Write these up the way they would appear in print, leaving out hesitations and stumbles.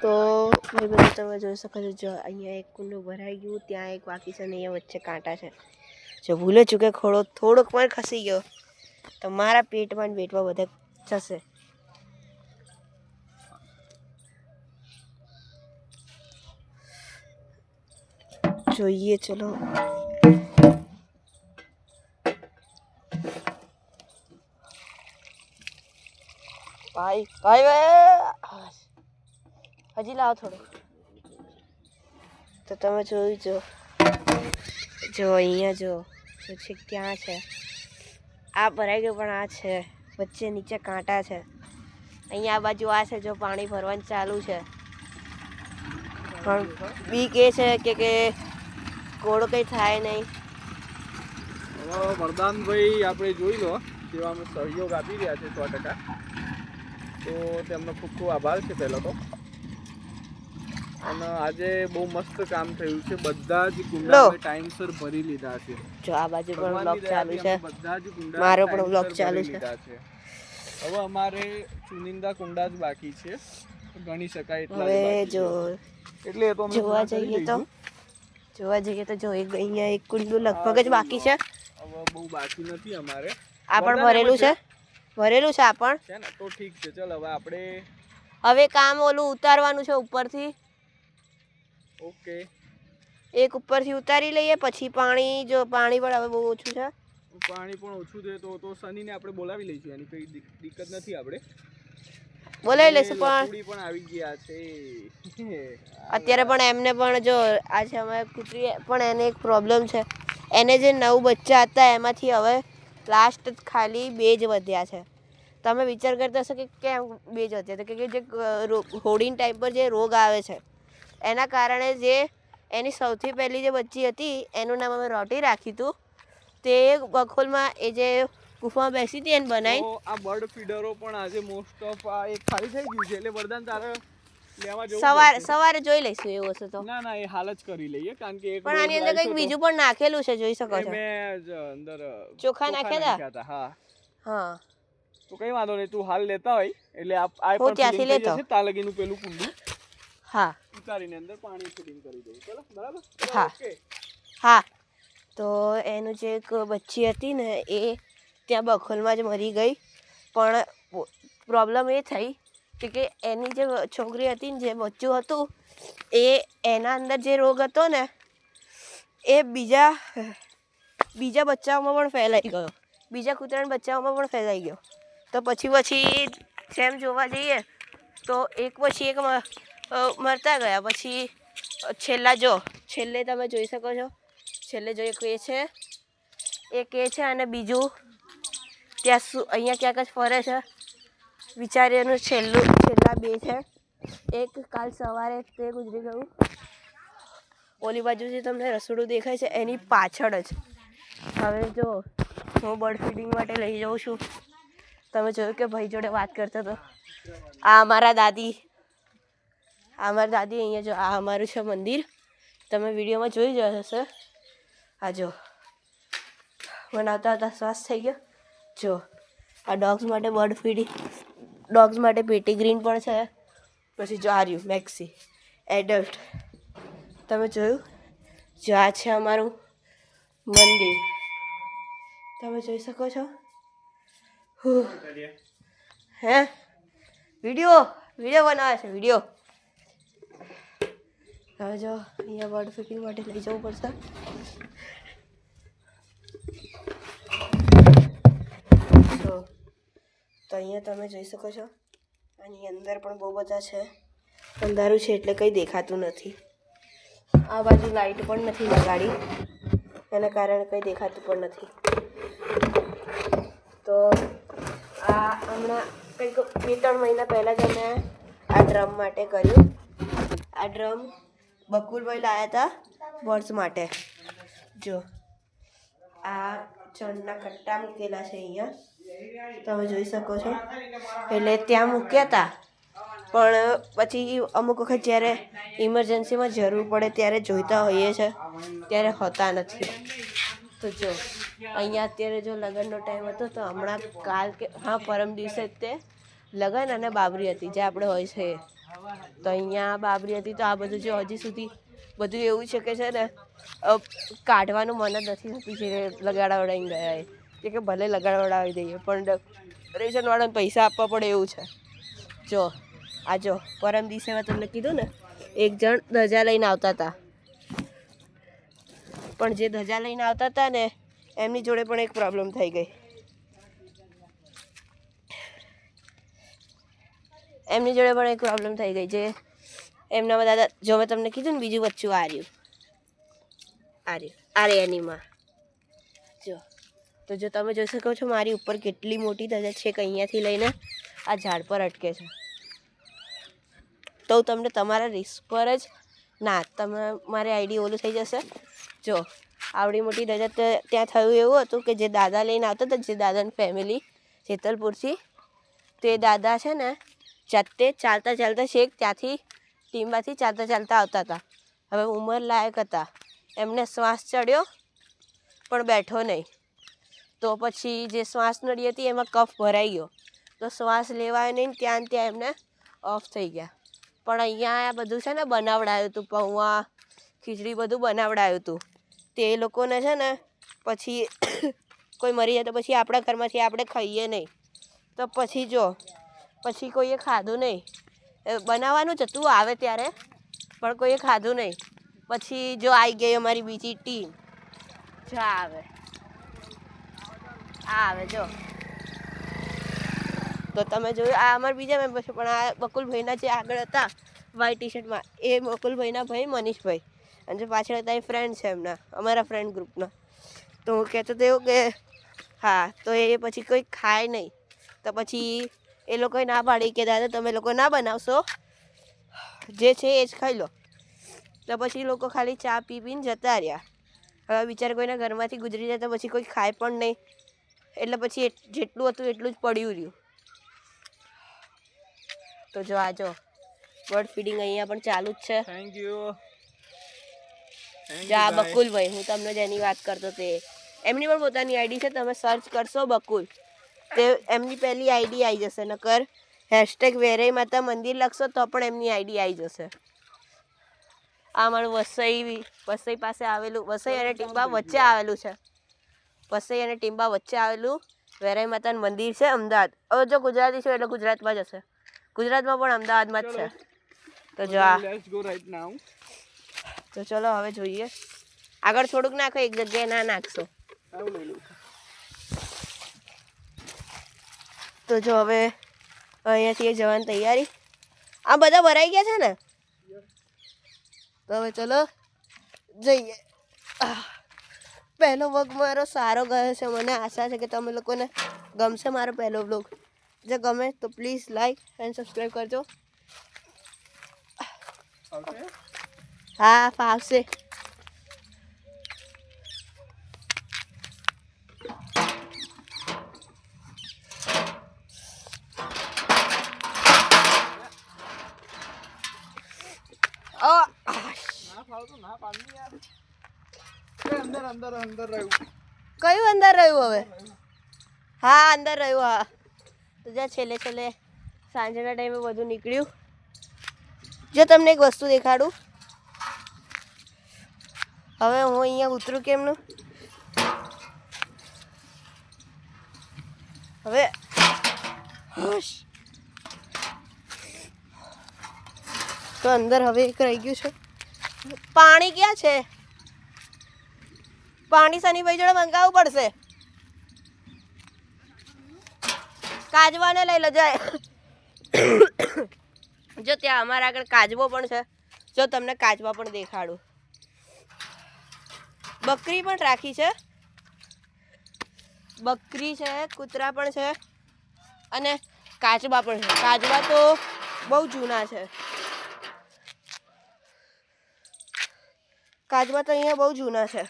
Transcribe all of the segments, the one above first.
તો ભાઈ બધું તમે જોઈ શકો છો, જો અહીંયા એક કુંડું ભરાઈ ગયું, ત્યાં એક બાકી છે ને અહીંયા વચ્ચે કાંટા છે. જો ભૂલે ચૂકે થોડોક પણ ખસી ગયો તો મારા પેટમાં ને પેટમાં બધે જશે. જોઈએ ચલો. ભાઈ હજી લાવો થોડું. તો તમે જોયું જો અહીંયા જો છેક ત્યાં છે, આ ભરાઈ ગયું પણ આ છે વચ્ચે નીચે કાંટા છે. અહીંયા આ બાજુ આ છે, જો પાણી ભરવાનું ચાલુ છે, પણ બીક એ છે કે ઘોડો કંઈ થાય નહીં. વરદાનભાઈ આપણે જોઈ લો કેવા અમે સહયોગ આપી રહ્યા છે 100%. તો તેમનો ખૂબ ખૂબ આભાર છે પહેલાં તો. અને આજે બહુ મસ્ત કામ થયું છે, બધા જ કુંડા ટાઈમસર ભરી લીધા છે. જો આ બાજુ પણ બ્લોક ચાલુ છે, બધા જ કુંડા મારો પણ બ્લોક ચાલુ છે. હવે અમારે ચુનિંદા કુંડા જ બાકી છે, ગણી શકાય એટલા. હવે જો એટલે તો જોવા જઈએ તો જો અહીંયા એક કુંડું લગભગ જ બાકી છે. હવે બહુ બાકી નથી અમારે. આ પણ ભરેલું છે આ પણ છે ને. તો ઠીક છે, ચાલ હવે આપણે હવે કામ ઓલું ઉતારવાનું છે ઉપરથી. ઓકે, એક ઉપરથી ઉતારી લઈએ, પછી પાણી પણ હવે બહુ ઓછું છે. પાણી પણ ઓછું છે તો સનીને આપણે બોલાવી લઈશું, એની કોઈ દિક્કત નથી. આપણે બોલાવી લઈશું, પણ આવી ગયા છે અત્યારે પણ એમને પણ જો આ છે અમારે કૂતરી, પણ એને એક પ્રોબ્લેમ છે. એને જે 9 બચ્ચા હતા એમાંથી હવે લાસ્ટ ખાલી 2 જ વધ્યા છે. તમે વિચાર કરતા હશો કે કેમ 2 જ વધ્યા? તો કે જે હોડીન ટાઈપ પર જે રોગ આવે છે એના કારણે જે એની સૌથી પહેલી જે બચ્ચી હતી એનું નામ અમે રોટી રાખ્યું હતું. તે બખોલમાં એ જે ગુફામાં બેસી હતી એને બનાવી. આ બર્ડ ફીડરો પણ આજે મોસ્ટ ઓફ આ એક ખાલી થઈ ગયું છે, એટલે વરદાન તારે લેવા જવું. સવારે જોઈ લઈશું એવું હશે તો. ના એ હાલ જ કરી લઈએ, કારણ કે પણ આની અંદર કંઈક બીજું પણ નાખેલું છે, જોઈ શકો છો. મેં અંદર ચોખા નાખ્યા હતા. હા તો કઈ વાંધો નહીં, તું હાલ લેતા હોય એટલે આ હું ત્યાંથી લેતો તાલગીનું પેલું કુંડું ઉતારીને અંદર પાણી ફિલિંગ કરી દઉં. ચલો બરાબર. હા તો એનું જે એક બચ્ચી હતી ને એ ત્યાં બખોલમાં જ મરી ગઈ. પણ પ્રોબ્લેમ એ થઈ કે એની જે છોકરી હતી ને જે બચ્ચું હતું એના અંદર જે રોગ હતો ને એ બીજા બચ્ચાઓમાં પણ ફેલાઈ ગયો, બીજા કૂતરાના બચ્ચાઓમાં પણ ફેલાઈ ગયો. તો પછી જેમ જોવા જઈએ તો એક પછી એક મરતા ગયા. પછી છેલ્લે તમે જોઈ શકો છો, છેલ્લે જો એક એ છે અને બીજું અહીંયા ક્યાંક જ ફરે છે. વિચારીનું છેલ્લા 2 છે. એક કાલ સવારે તે ગુજરી ગયું. ઓલી બાજુથી તમને રસોડું દેખાય છે એની પાછળ જ. હવે જો હું બર્ડ ફીડિંગ માટે લઈ જાઉં છું. તમે જોયું કે ભાઈ જોડે વાત કરતો હતો. આ અમારા દાદી અહીંયા જો આ અમારું છે મંદિર. તમે વિડીયોમાં જોઈ જ હશે. આ જો બનાવતા શ્વાસ થઈ ગયો. જો આ ડોગ્સ માટે બર્ડ ફીડિંગ, ડોગ્સ માટે પેટીગ્રીન પણ છે. પછી જો આ રહ્યું મેક્સી એડલ્ટ. તમે જોયું? જો આ છે અમારું મંદિર, તમે જોઈ શકો છો. હે વિડીયો બનાવે છે વિડીયો. હવે જો અહીંયા બર્ડ ફીડિંગ માટે લઈ જવું પડશે. તો અહીંયા તમે જોઈ શકો છો, આની અંદર પણ બહુ બધા છે. અંધારું છે એટલે કંઈ દેખાતું નથી. આ બાજુ લાઈટ પણ નથી લગાડી, એના કારણે કંઈ દેખાતું પણ નથી. તો આ હમણાં કંઈક 2-3 મહિના પહેલાં જ અમે આ ડ્રમ માટે કર્યું. આ ડ્રમ બકુલભાઈ લાવ્યા હતા બર્ડ્સ માટે. જો આ ચણના કટ્ટા મૂકેલા છે અહીંયા, તમે જોઈ શકો છો. એટલે ત્યાં મૂક્યા હતા, પણ પછી અમુક વખત જ્યારે ઇમરજન્સીમાં જરૂર પડે ત્યારે જોઈતા હોઈએ છે, ત્યારે હોતા નથી. તો જો અહીંયા અત્યારે જો લગ્નનો ટાઈમ હતો તો હમણાં પરમ દિવસે તે લગ્ન અને બાબરી હતી જે આપણે હોય છે. તો અહીંયા બાબરી હતી. તો આ બધું જે હજી સુધી બધું એવું છે કે છે ને કાઢવાનું મન જ નથી થતું જે લગાડાવડાવીને ગયા એ કે ભલે લગાડવડાવી દઈએ પણ રેશનવાળાને પૈસા આપવા પડે એવું છે. જો આ જો પરમ દિવસે મેં તમને કીધું ને એક જણ ધજા લઈને આવતા હતા, પણ જે ધજા લઈને આવતા હતા ને એમની જોડે પણ એક પ્રોબ્લેમ થઈ ગઈ. જે એમના બધા જો મેં તમને કીધું ને બીજું બચ્ચું આ રહ્યું એનીમાં જો. તો જો તમે જોઈ શકો છો મારી ઉપર કેટલી મોટી ધજા છે કે અહીંયાથી લઈને આ ઝાડ પર અટકે છે. તો તમને તમારા રિસ્ક પર જ ના તમે મારી આઈડી ઓલું થઈ જશે. જો આવડી મોટી ધજા ત્યાં થયું એવું હતું કે જે દાદા લઈને આવતા હતા, જે દાદાની ફેમિલી જેતલપુરથી, તે દાદા છે ને જાતે ચાલતા છેક ત્યાંથી ટીમ્બાથી ચાલતા આવતા હતા. હવે ઉંમર લાયક હતા, એમને શ્વાસ ચડ્યો પણ બેઠો નહીં. તો પછી જે શ્વાસ નળી હતી એમાં કફ ભરાઈ ગયો, તો શ્વાસ લેવાય નહીં, ત્યાં એમને ઓફ થઈ ગયા. પણ અહીંયા આ બધું છે ને બનાવડાયું હતું, પૌવા ખીચડી બધું બનાવડાયું હતું. તે એ લોકોને છે ને પછી કોઈ મરી જાય તો પછી આપણા ઘરમાંથી આપણે ખાઈએ નહીં. તો પછી જો પછી કોઈએ ખાધું નહીં. બનાવવાનું જ હતું આવે ત્યારે, પણ કોઈએ ખાધું નહીં. પછી જો આવી ગઈ અમારી બીજી ટીમ. જો આવે જો. તો તમે જોયું આ અમારા બીજા મેમ્બર છે, પણ આ બકુલભાઈના જે આગળ હતા વ્હાઈટ ટી શર્ટમાં એ બકુલભાઈના ભાઈ મનીષભાઈ, અને જે પાછળ હતા એ ફ્રેન્ડ છે એમના, અમારા ફ્રેન્ડ ગ્રુપના. તો હું કહેતો હતો એવું કે હા, તો એ પછી કોઈ ખાય નહીં. તો પછી એ લોકોએ ના પાડી કે દાદા તમે લોકો ના બનાવશો, જે છે એ જ ખાઈ લો. તો પછી લોકો ખાલી ચા પીને જતા રહ્યા. હવે બિચારા કોઈના ઘરમાંથી ગુજરી જાય તો પછી કોઈ ખાય પણ નહીં, એટલે પછી જેટલું હતું એટલું જ પડ્યું રહ્યું. તો જો બર્ડ ફીડિંગ અહીંયા પણ ચાલુ જ છે. થેન્ક યુ જા બકુલભાઈ, હું તમને જેની વાત કરતો તે એમની પણ પોતાની આઈડી છે, તમે સર્ચ કરશો બકુલ તે એમની પહેલી આઈડી આવી જશે. નકર #વેરાઈ માતા મંદિર લખશો તો પણ એમની આઈડી આવી જશે. આ મારું વસઈ પાસે આવેલું, વસઈ અને ટીમ્બા વચ્ચે આવેલું છે. વસઈ અને ટીમ્બા વચ્ચે આવેલું વેરાઈ માતાનું મંદિર છે અમદાવાદ. હવે જો ગુજરાતી છે એટલે ગુજરાતમાં જ હશે, ગુજરાતમાં પણ અમદાવાદમાં જ છે. તો જો તો ચલો હવે જોઈએ. આગળ થોડુંક નાખો, એક જગ્યાએ ના નાખશો. તો જો હવે અહીંયાથી જવાની તૈયારી. આ બધા ભરાઈ ગયા છે ને, તો હવે ચલો જઈએ. પહેલો વ્લોગ મારો સારો ગયો છે, મને આશા છે કે તમે લોકોને ગમશે મારો પહેલો વ્લોગ. જો ગમે તો પ્લીઝ લાઈક એન્ડ સબસ્ક્રાઈબ કરજો. હા ફાવશે. કયું અંદર રહ્યું હવે? હા અંદર રહ્યું. હા તો જ્યાં છેલ્લે સાંજના ટાઈમે બધું નીકળ્યું. જો તમને એક વસ્તુ દેખાડું. હવે હું અહીંયા ઉતરું કેમનું? હવે તો અંદર હવે એક રહી ગયું છે. પાણી ક્યાં છે? પાણી સનીભાઈ જોડે મંગાવવું પડશે. કાજવાને લઈ લો જાય. જો ત્યાં અમારા આગળ કાજવો પણ છે. જો તમને કાજવા પણ દેખાડું. બકરી પણ રાખી છે, બકરી છે, કૂતરા પણ છે અને કાચબા પણ છે. કાચબા તો બહુ જૂના છે. કાચબા તો અહીંયા બહુ જૂના છે,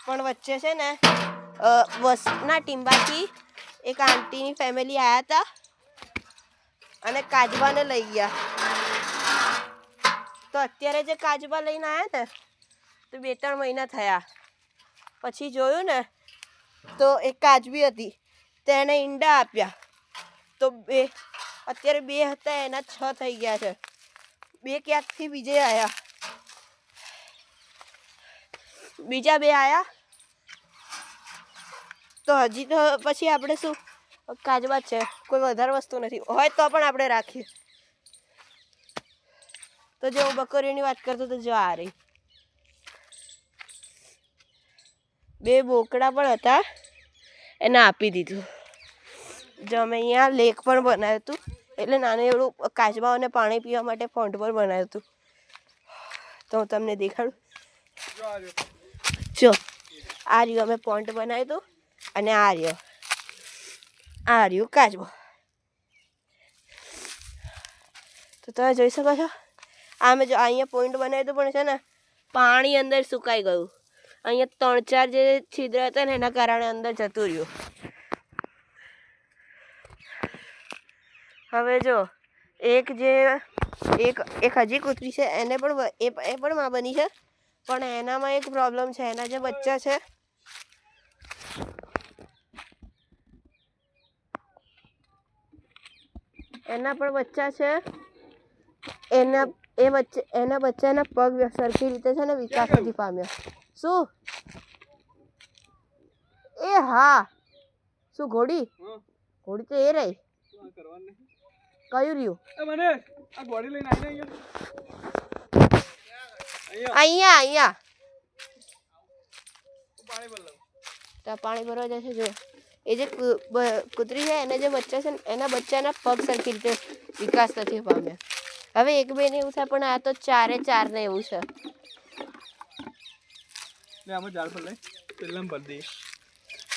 પણ વચ્ચે છે ને વસના ટીમ્બાથી એક આંટીની ફેમિલી આવ્યા હતા અને કાચબાને લઈ ગયા. તો અત્યારે જે કાચબા લઈને આવ્યા ને તો 2-3 મહિના થયા. પછી જોયું ને તો એક કાચબી હતી, તેને ઈંડા આપ્યા. તો અત્યારે 2 હતા, એના 6 થઈ ગયા છે. બે ક્યાંકથી બીજે આવ્યા, બીજા બે આવ્યા. તો હજી તો પછી આપણે શું કાચબા જ છે, કોઈ વધારે વસ્તુ નથી, હોય તો પણ આપણે રાખીએ. તો જો બકરીઓની વાત કરતો તો જો આ રહી, બે બોકડા પણ હતા, એને આપી દીધું. જો અમે અહીંયા લેક પણ બનાવ્યું હતું, એટલે નાનું એવડું કાચબાઓને પાણી પીવા માટે ફોન્ટ પણ બનાવ્યું હતું. તો હું તમને દેખાડું. જો આ રહ્યું અમે પોન્ટ બનાવ્યું હતું, અને આ રહ્યું કાચબો. તો તમે જોઈ શકો છો, આ મેં જો અહીંયા પોઈન્ટ બનાવ્યું હતું, પણ છે ને પાણી અંદર સુકાઈ ગયું. અહીંયા 3-4 જે છિદ્ર હતા ને એના કારણે અંદર જતું રહ્યું. હવે જો એક હજી કૂતરી છે, એને પણ એ પણ માં બની છે, પણ એનામાં એક પ્રોબ્લેમ છે. એના જે બચ્ચા છે એના પણ બચ્ચા છે, એના બચ્ચાના પગ સરખી રીતે છે ને વિકાસ નથી પામ્યો. શું એ હા શું ઘોડી તો એ રહી. કયું રહ્યું અહીંયા તો પાણી ભરવા જશે. જો એ જે કૂતરી છે, એને જે બચ્ચા છે ને એના બચ્ચાના પગ સરખી રીતે વિકાસ નથી પામ્યા. હવે એક બે ને એવું થાય, પણ આ તો 4 ને એવું છે.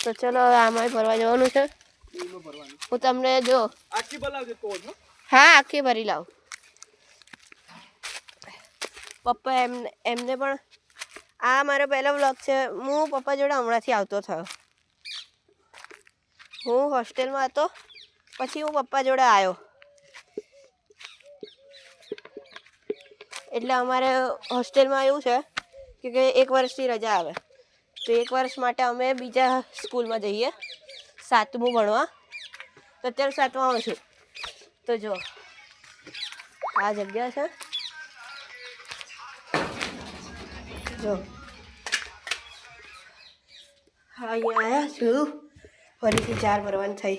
તો ચલો હવે આમાં ભરવા જવાનું છે. હું તમને જો હા આખી ભરી લાવ. પપ્પા એમને પણ આ મારો પહેલો વ્લોગ છે. હું પપ્પા જોડે હમણાંથી આવતો થયો. હું હોસ્ટેલમાં હતો, પછી હું પપ્પા જોડે આવ્યો. એટલે અમારે હોસ્ટેલમાં એવું છે કે 1 વર્ષની રજા આવે, તો 1 વર્ષ માટે અમે બીજા સ્કૂલમાં જઈએ 7મું ભણવા. તો અત્યારે 7મામાં છું. તો જો આ જગ્યા છે, જો અહીંયા આવ્યા છું. ફરીથી 4 ભરવાની થઈ.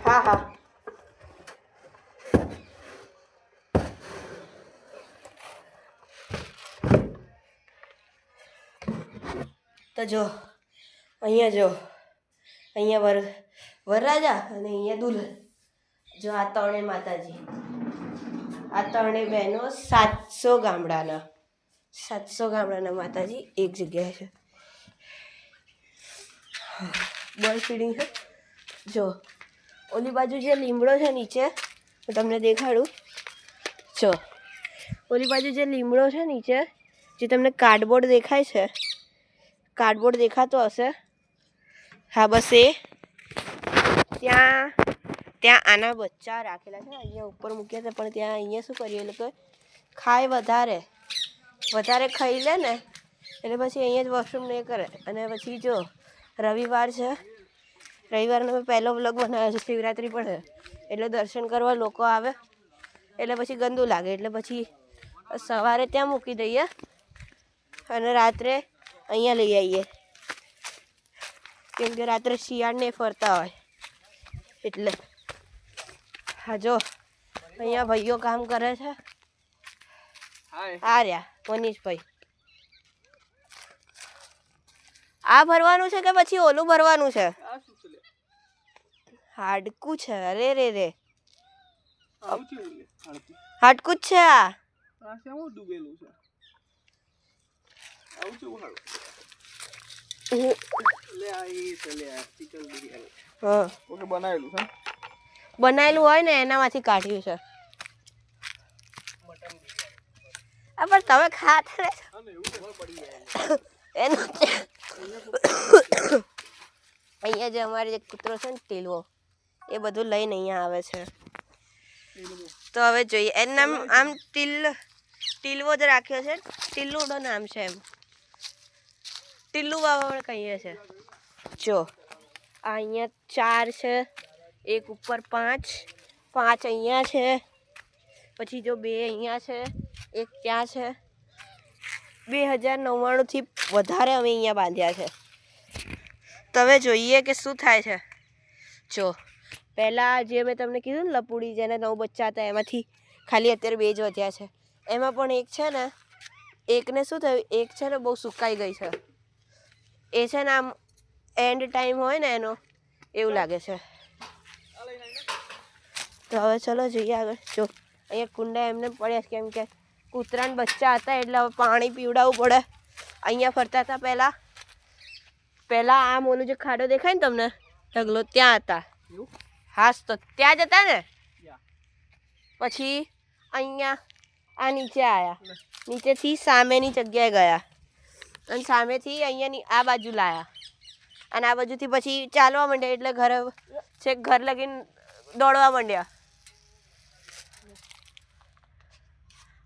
હા તો જો અહીંયા વરરાજા અને અહીંયા દુલ્હન. જો આ ત્રણેય માતાજી, આ ત્રણેય બહેનો 700 ગામડાના માતાજી એક જગ્યાએ છે. બર્ડ ફીડિંગ છે. જો ઓલી બાજુ જે લીમડો છે નીચે, હું તમને દેખાડું. જો ઓલી બાજુ જે લીમડો છે નીચે, જે તમને કાર્ડબોર્ડ દેખાય છે, કાર્ડબોર્ડ દેખાતો હશે, હા બસ એ ત્યાં આના બચ્ચા રાખેલા છે. અહીંયા ઉપર મૂક્યા છે, પણ ત્યાં અહીંયા શું કર્યું, એ લોકો ખાય વધારે ખાઈ લે ને, એટલે પછી અહીંયા જ વોશરૂમ નહીં કરે. અને પછી જો રવિવાર છે, રવિવારનો મેં પહેલો વ્લોગ બનાવ્યો છે. શિવરાત્રિ પણ છે, એટલે દર્શન કરવા લોકો આવે, એટલે પછી ગંદુ લાગે, એટલે પછી સવારે ત્યાં મૂકી દઈએ અને રાત્રે અહીંયા લઈ આવીએ, કેમ કે રાત્રે શિયાળને ફરતા હોય એટલે. હા જો અહીંયા ભાઈઓ કામ કરે છે. આ રહ્યા મનીષભાઈ. આ ભરવાનું છે કે પછી ઓલું ભરવાનું છે? હાડકું છે. અરે રે હાડકું જ છે આ. બનાવેલું હોય ને એનામાંથી કાઢ્યું છે. પણ તમે ખાતા અહીંયા જે અમારે જે કૂતરો છે ને ટીલવો, એ બધું લઈને અહીંયા આવે છે. તો હવે જોઈએ. એનું નામ આમ ટીલવો જ રાખ્યો છે. ટીલ્લુડો નામ છે, એમ ટીલ્લુ બાબા કહીએ છે. જો આ અહીંયા 4 છે, એક ઉપર 5 5 અહીંયા છે, પછી જો 2 અહીંયા છે, એક ત્યાં છે. 2099થી વધારે અમે અહીંયા બાંધ્યા છે. તમે જોઈએ કે શું થાય છે. જો પહેલાં જે મેં તમને કીધું ને લપુડી જેને 9 બચ્ચા હતા એમાંથી ખાલી અત્યારે 2 જ વધ્યા છે. એમાં પણ એક છે ને, એકને શું થયું, એક છે ને બહુ સુકાઈ ગઈ છે. એ છે ને આમ એન્ડ ટાઈમ હોય ને એનો એવું લાગે છે. તો હવે ચલો જઈએ આગળ. જો અહીંયા કુંડા એમને પડ્યા છે કેમ કે કૂતરાના બચ્ચા હતા એટલે હવે પાણી પીવડાવવું પડે. અહીંયા ફરતા હતા પહેલાં આમ ઓલું જે ખાડો દેખાય ને તમને ઢગલો ત્યાં હતા. હાસ તો ત્યાં જ હતા ને. પછી અહીંયા આ નીચે આવ્યા, નીચેથી સામેની જગ્યાએ ગયા અને સામેથી અહીંયાની આ બાજુ લાયા અને આ બાજુથી પછી ચાલવા માંડ્યા એટલે છેક ઘર લગીને દોડવા માંડ્યા.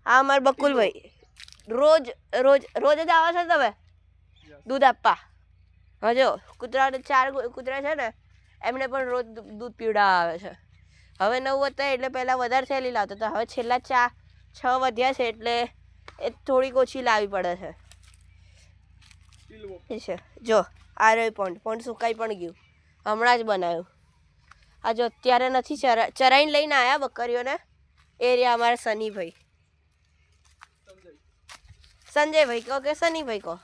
હા અમારા બકુલભાઈ રોજ જ આવો છો તમે દૂધ આપવા. હજો કૂતરા 4 કૂતરા છે ને એમને પણ રોજ દૂધ પીવડાવવા આવે છે. હવે 9 હતા એટલે પહેલાં વધારે થેલી લાવતા હતા, હવે છેલ્લા 6 વધ્યા છે એટલે એ થોડીક ઓછી લાવવી પડે છે. જો આ રહ્યું પોન્ડ સુકાઈ પણ ગયું, હમણાં જ બનાવ્યું. આ જો અત્યારે નથી ચરાઈને લઈને આવ્યા બકરીઓને. એ રહ્યા અમારા સનીભાઈ, સંજયભાઈ કહો કે સનીભાઈ કહો,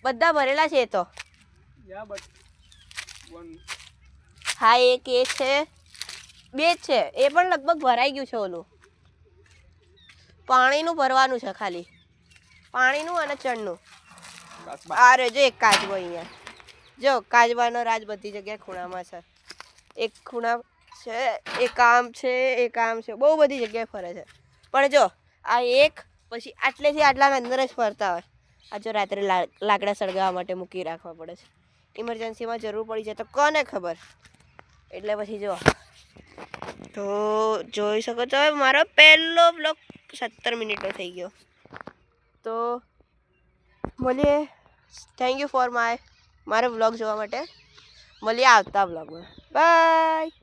બધા ભરેલા છે. એ તો હા એક એ છે, 2 જ છે. એ પણ લગભગ ભરાઈ ગયું છે. ઓલું પાણીનું ભરવાનું છે, ખાલી પાણીનું અને ચણનું. આ રે જો એક કાચબો અહીંયા, જો કાચબાનો રાજ બધી જગ્યાએ ખૂણામાં છે. એક ખૂણા છે, એક આમ છે, એક આમ છે, બહુ બધી જગ્યાએ ફરે છે. પણ જો આ એક પછી આટલેથી આટલાના અંદર જ ફરતા હોય. આ જો રાત્રે લાકડા સળગાવવા માટે મૂકી રાખવા પડે છે. ઇમરજન્સીમાં જરૂર પડી જાય તો કોને ખબર. એટલે પછી જો તો જોઈ શકો છો. હવે મારો પહેલો બ્લોગ 17 મિનિટનો થઈ ગયો. તો મળીએ. થેન્ક યુ ફોર મારો બ્લોગ જોવા માટે. મળીએ આવતા બ્લોગમાં. બાય.